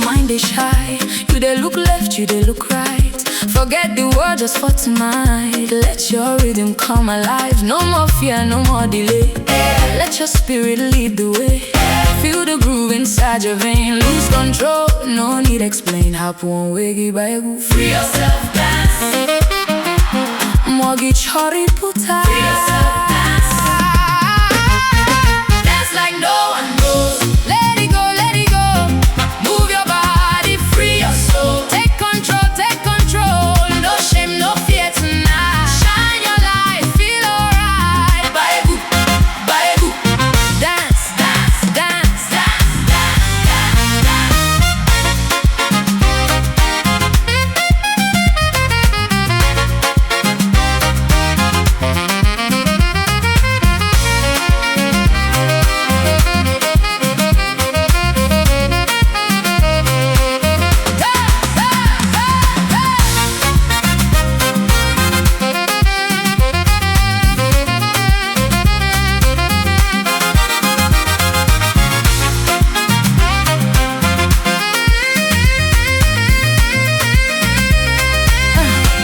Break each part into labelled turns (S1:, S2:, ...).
S1: mind is shy. You they look left, you they look right. Forget the word just for tonight. Let your rhythm come alive. No more fear, no more delay. Let your spirit lead the way. Feel the groove inside your vein. Lose control, no need explain. Happen wegi baegu.
S2: Free yourself, dance.
S1: Mogi chori puta.
S2: Free yourself, dance. Dance like no one knows.
S1: Let it go, let it go.
S2: Move your body, free your soul.
S1: Take control, take control.
S2: No shame, no fear tonight.
S1: Shine your light, feel alright.
S2: Baegu, baegu.
S1: Dance,
S2: Dance,
S1: dance.
S2: dance, dance, dance,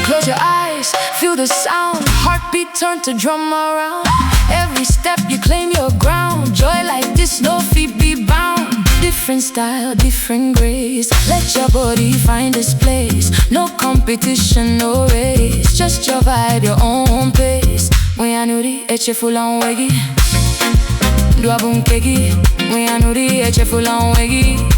S1: Close your eyes, feel the sound. Heartbeat turn to drum around. Every step you claim your ground. Joy like this, no feet be bound. Different style, different grace. Let your body find its place. No competition, no race. Just your vibe, your own pace. When I know the eche full on weggy. Do a boom kegi. When I know the eche full on weggy.